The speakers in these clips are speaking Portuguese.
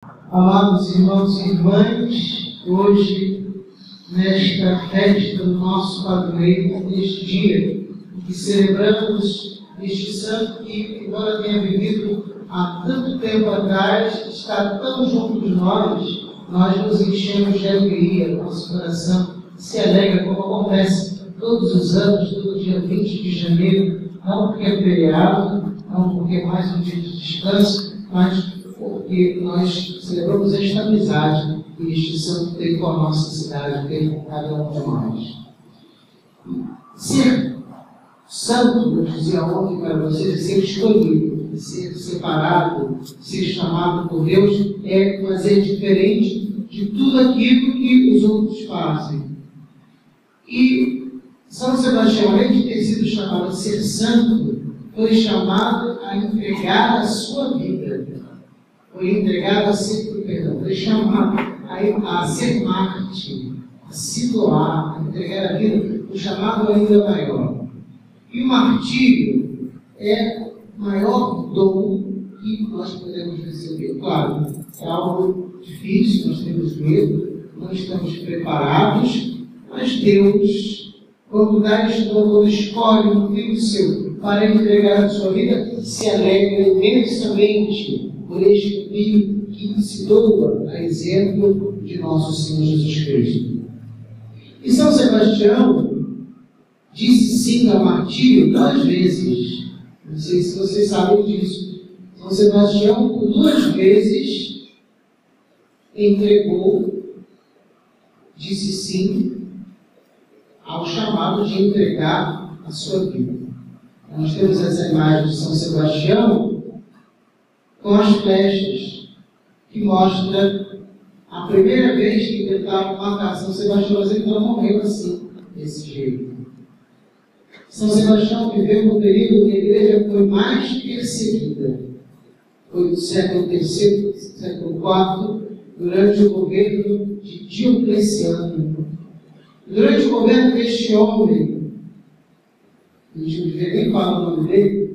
Amados irmãos e irmãs, hoje, nesta festa do nosso padroeiro, neste dia que celebramos este santo que, embora tenha vivido há tanto tempo atrás, está tão junto de nós nos enchemos de alegria, nosso coração se alegra, como acontece todos os anos, todo dia 20 de janeiro, não porque é feriado, não porque é mais um dia de descanso, mas porque nós celebramos esta amizade que este santo tem com a nossa cidade, tem com cada um de nós. Ser santo, eu dizia ontem para vocês, ser escolhido, ser separado, ser chamado por Deus, fazer diferente de tudo aquilo que os outros fazem. E São Sebastião, além de ter sido chamado a ser santo, foi chamado a entregar a sua vida. Foi entregado a ser, foi chamado a ser mártir, a se doar, a entregar a vida, o chamado ainda maior. E o martírio é o maior dom que nós podemos receber. Claro, é algo difícil, nós temos medo, não estamos preparados, mas Deus, quando dá este dom, quando escolhe um filho seu para entregar a sua vida, se alegra imensamente por este filho que se doa a exemplo de nosso Senhor Jesus Cristo. E São Sebastião disse sim ao martírio 2 vezes. Não sei se vocês sabem disso. São Sebastião, por 2 vezes, disse sim ao chamado de entregar a sua vida. Nós temos essa imagem de São Sebastião com as flechas, que mostra a primeira vez que tentaram matar São Sebastião, mas ele não morreu assim, desse jeito. São Sebastião viveu no período que a igreja foi mais perseguida. Foi do século III, século IV, durante o governo de Diocleciano. Durante o governo deste homem, a gente não devia nem falar o nome dele,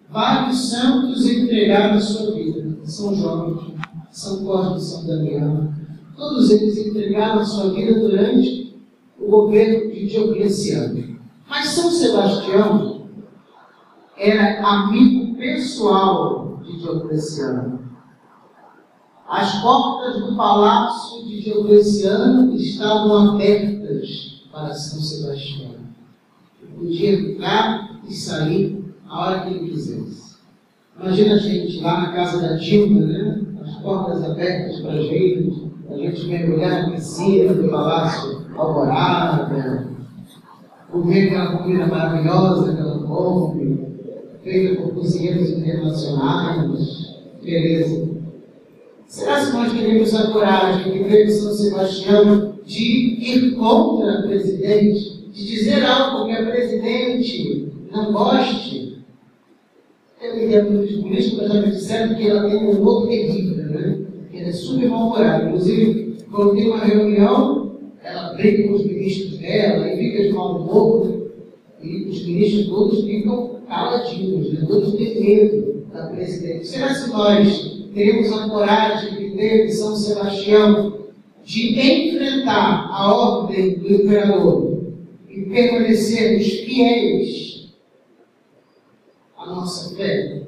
vários santos entregaram a sua vida. São Jorge, São Cosme, São Damião. Todos eles entregaram a sua vida durante o governo de Diocleciano. Mas São Sebastião era amigo pessoal de Diocleciano. As portas do palácio de Diocleciano estavam abertas para São Sebastião. Ele podia entrar e sair a hora que ele quisesse. Imagina a gente lá na casa da Dilma, né? As portas abertas para a gente mergulhar na piscina do Palácio Alvorada, comer aquela comida maravilhosa que ela come, feita por cozinheiros internacionais. Beleza. Será que nós teremos a coragem que teve São Sebastião de ir contra o presidente, de dizer algo que a presidente não goste? Eu me lembro dos políticos já me disseram que ela tem um humor terrível, né? Que ela é super mal-humorada. Inclusive, quando tem uma reunião, ela briga com os ministros dela e fica de mau humor, e os ministros todos ficam caladinhos, né? Todos têm medo da presidente. Será que nós teremos a coragem que teve São Sebastião de enfrentar a ordem do imperador e permanecermos fiéis à nossa fé?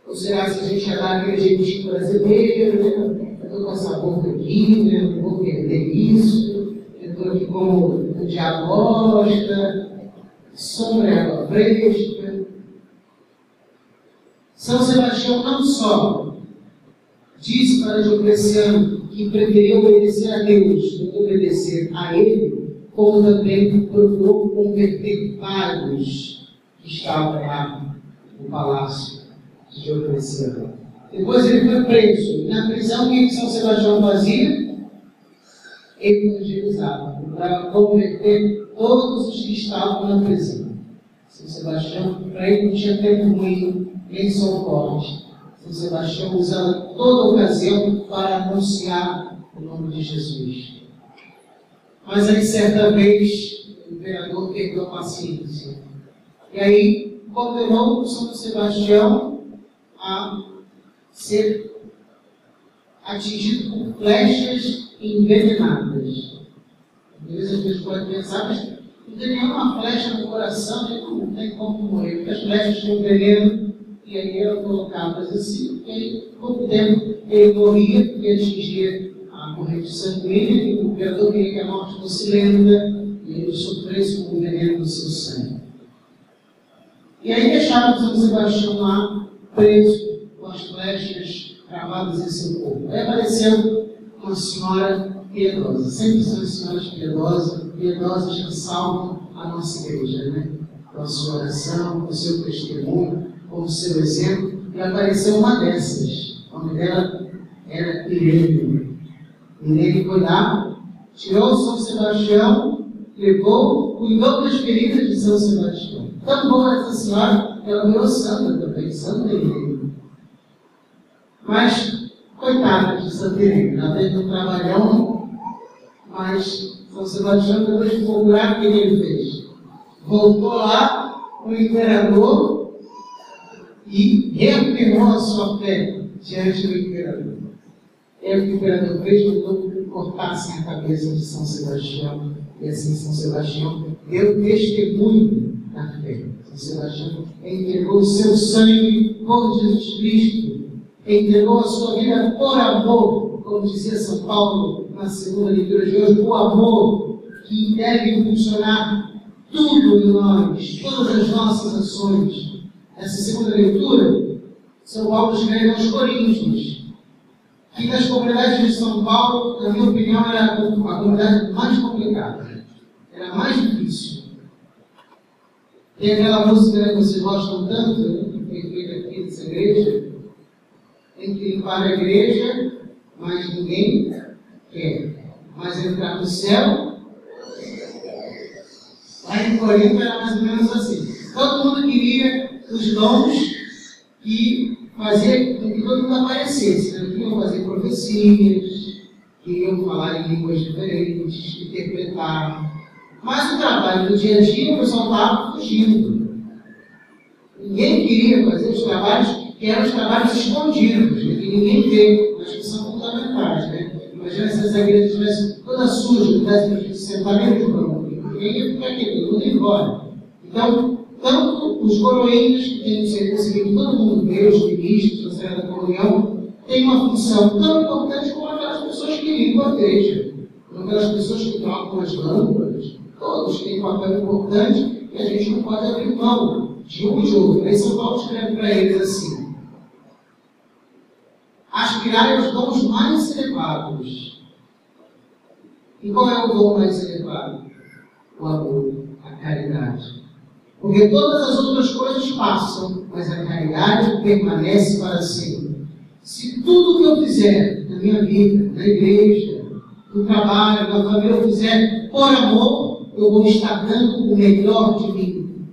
Ou será que a gente já dá aquele jeitinho brasileiro, né? Eu estou com essa boca aqui, né? Eu não vou perder isso, eu estou aqui como o diabo gosta, sombra e água fresca. São Sebastião não só disse para Diocleciano que preferia obedecer a Deus do que obedecer a ele, como também procurou converter vários que estavam lá no palácio de Diocleciano. Depois ele foi preso. E na prisão, o que São Sebastião fazia? Evangelizava, para converter todos os que estavam na prisão. São Sebastião, para ele não tinha tempo ruim, nem sol forte. São Sebastião usava toda ocasião para anunciar o nome de Jesus. Mas aí, certa vez, o imperador perdeu a paciência. E aí, condenou São Sebastião a ser atingido por flechas envenenadas. Às vezes a gente pode pensar, mas não tem nenhuma flecha no coração, não tem como morrer, porque as flechas têm veneno, e aí eram colocadas assim, e aí, pouco tempo, ele morria, porque atingia a corrente sanguínea, e o imperador queria que a morte fosse lenta, e ele sofresse com o veneno do seu sangue. E aí deixaram São Sebastião lá, preso, com as flechas cravadas em seu corpo. Aí apareceu uma senhora piedosa. Sempre são as senhoras piedosas que salvam a nossa igreja, né? Com a sua oração, com o seu testemunho, com o seu exemplo. E apareceu uma dessas. O nome dela era Irene. Irene foi lá, tirou São Sebastião, levou, cuidou das feridas de São Sebastião. Tão boa essa senhora, ela virou santa também, Santa Irene. Mas, coitada de Santa Irene, ela teve um trabalhão, mas São Sebastião, depois de procurar, o que ele fez? Voltou lá, o imperador, e reafirmou a sua fé diante do imperador. É o que o imperador fez, mandou que cortassem a cabeça de São Sebastião, e assim São Sebastião deu testemunho da fé. São Sebastião entregou o seu sangue por Jesus Cristo, entregou a sua vida por amor, como dizia São Paulo na segunda leitura de hoje, o amor que deve impulsionar tudo em nós, todas as nossas ações. Nessa segunda leitura, São Paulo escreve aos Coríntios, que das comunidades de São Paulo, na minha opinião, era a comunidade mais complicada, era a mais difícil. Tem aquela música que vocês gostam tanto, né, que foi feita aqui nessa igreja, tem que limpar a igreja, mas ninguém quer. Mas entrar no céu, lá em Corinto era mais ou menos assim. Todo mundo queria os dons que fazia com que todo mundo aparecesse. Né? Queriam fazer profecias, queriam falar em línguas diferentes, interpretar. Mas o trabalho do dia a dia, o pessoal estava fugindo. Ninguém queria fazer os trabalhos que eram os trabalhos escondidos, né? Que ninguém vê, mas que são fundamentais. Né? Imagina se essa igreja estivesse toda suja, tivesse sentamento branco. Ninguém ia ficar aqui, todo mundo ia embora. Então, tanto os coroinhas, que tem que ser conseguido todo mundo ver, os ministros, a Sagrada Comunhão, tem uma função tão importante como aquelas pessoas que limpam a igreja, como aquelas pessoas que trocam as lâmpadas. Todos têm um papel importante e a gente não pode abrir mão de um e de outro. Aí São Paulo escreve para eles assim: aspirai aos dons mais elevados. E qual é o dom mais elevado? O amor, a caridade. Porque todas as outras coisas passam, mas a caridade permanece para sempre. Se tudo que eu fizer na minha vida, na igreja, no trabalho, na família, eu fizer por amor, eu vou estar dando o melhor de mim.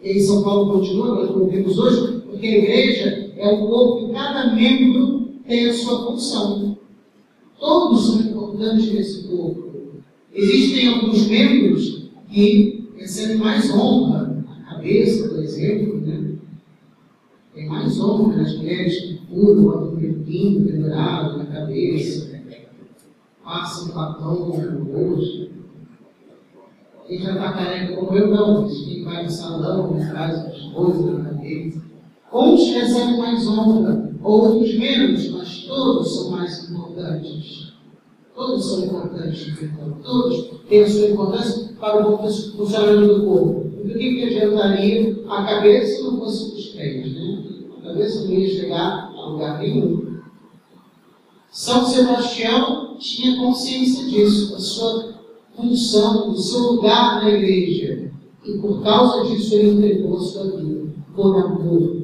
E aí São Paulo continua, nós ouvimos hoje, porque a igreja é um corpo que cada membro tem a sua função. Todos são importantes nesse corpo. Existem alguns membros que recebem mais honra. A cabeça, por exemplo, né? Tem mais honra. As mulheres que pulam com um pepino pendurado na cabeça, passam batom no rosto. Quem já está careca como eu, não. Quem vai no salão, traz as coisas na cabeça. Uns recebem mais honra, outros menos, mas todos são mais importantes. Todos são importantes, todos têm a sua importância para o funcionamento do corpo. Por que adiantaria a cabeça se não fosse os pés? Né? A cabeça não ia chegar a lugar nenhum. São Sebastião tinha consciência disso, da sua função, do seu lugar na igreja. E por causa disso ele entregou a sua vida, por amor,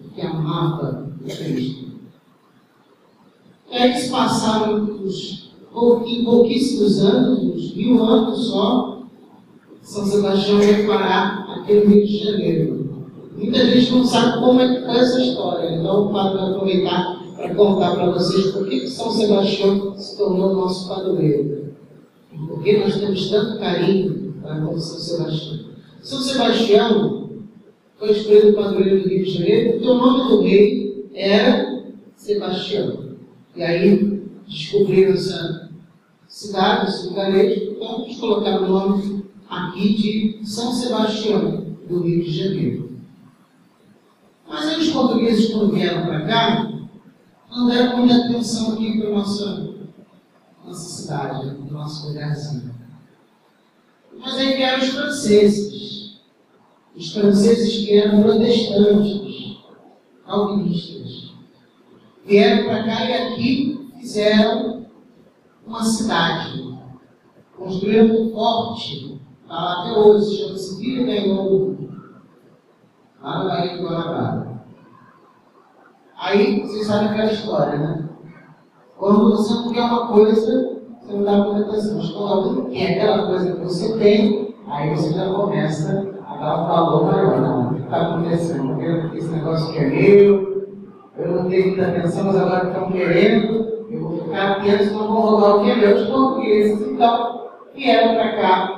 porque amava o Cristo. Eles passaram em pouquíssimos anos, uns 1000 anos só, São Sebastião veio parar aqui no Rio de Janeiro. Muita gente não sabe como é que foi essa história, então eu vou aproveitar para contar para vocês por que São Sebastião se tornou nosso padroeiro. Porque nós temos tanto carinho para São Sebastião. São Sebastião foi escolhido padroeiro do Rio de Janeiro porque o nome do rei era Sebastião. E aí descobriram essa cidade, esse lugarejo, então eles colocaram o nome aqui de São Sebastião, do Rio de Janeiro. Mas aí os portugueses, quando vieram para cá, não deram muita atenção aqui para a nossa cidade, para o nosso lugarzinho. Mas aí vieram os franceses. Os franceses que eram protestantes, calvinistas. Vieram para cá e aqui fizeram uma cidade. Construíram um forte, está lá até hoje, chama-se Vila Ganhou, lá no Baía do Guanabara. Aí, vocês sabem aquela história, né? Quando você não quer uma coisa, você não dá muita atenção. Mas quando alguém quer aquela coisa que você tem, aí você já começa a dar um valor maior. Não, o que está acontecendo? Porque esse negócio que é meu, eu não tenho muita atenção, mas agora estão querendo, eu vou ficar atento, senão vou roubar o que é meu. Os portugueses, então, vieram para cá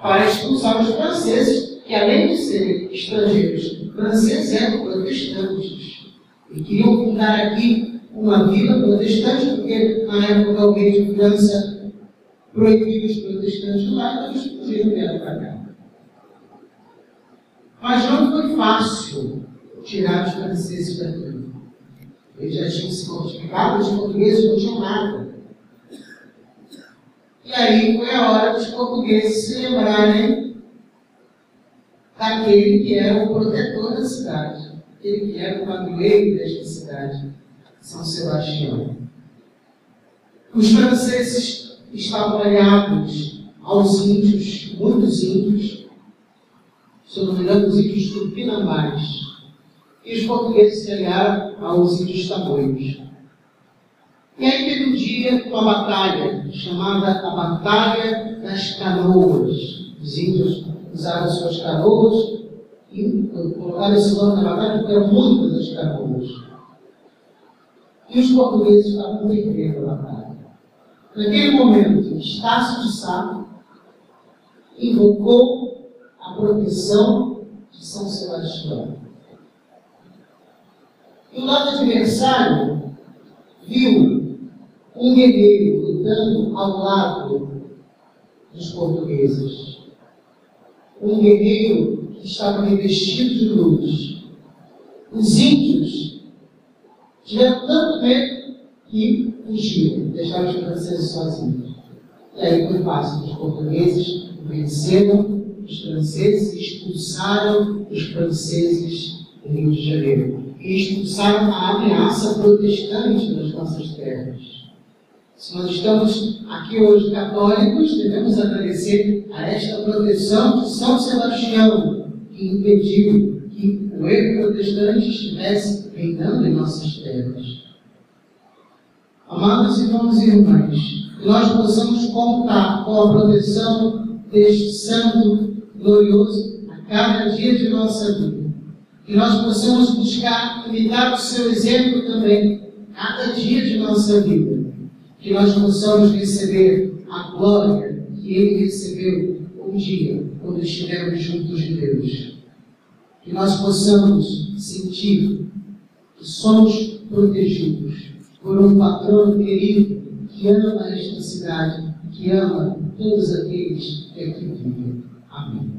para expulsar os franceses, que além de serem estrangeiros, franceses eram protestantes. E queriam fundar aqui uma vila protestante, porque na época o rei de França proibia os protestantes lá, então eles fugiram vieram para cá. Mas não foi fácil tirar os franceses daqui. Eles já tinham se fortificado, os portugueses não tinham nada. E aí foi a hora dos portugueses se lembrarem daquele que era o protetor da cidade, aquele que era o padroeiro desta cidade, São Sebastião. Os franceses estavam aliados aos índios, muitos índios, se eu não me engano, os índios tupinambás, e os portugueses se aliaram aos índios tamoios. E aí teve um dia uma batalha, chamada a Batalha das Canoas. Os índios usaram suas canoas e colocaram esse nome na batalha porque eram muitas as canoas. E os portugueses estavam perdendo a batalha. Naquele momento, Estácio de Sá invocou a proteção de São Sebastião. E o lado adversário viu um guerreiro lutando ao lado dos portugueses. Um guerreiro que estava revestido de luz. Os índios tiveram tanto medo que fugiram, deixaram os franceses sozinhos. E aí foi fácil, os portugueses venceram os franceses e expulsaram os franceses do Rio de Janeiro. E expulsaram a ameaça protestante das nossas terras. Se nós estamos aqui hoje católicos, devemos agradecer a esta proteção de São Sebastião, que impediu que o erro protestante estivesse reinando em nossas terras. Amados irmãos e irmãs, que nós possamos contar com a proteção deste santo glorioso a cada dia de nossa vida. Que nós possamos buscar imitar o seu exemplo também, cada dia de nossa vida. Que nós possamos receber a glória que ele recebeu um dia, quando estivermos juntos de Deus. Que nós possamos sentir que somos protegidos por um patrono querido que ama esta cidade, que ama todos aqueles que aqui vivem. Amém.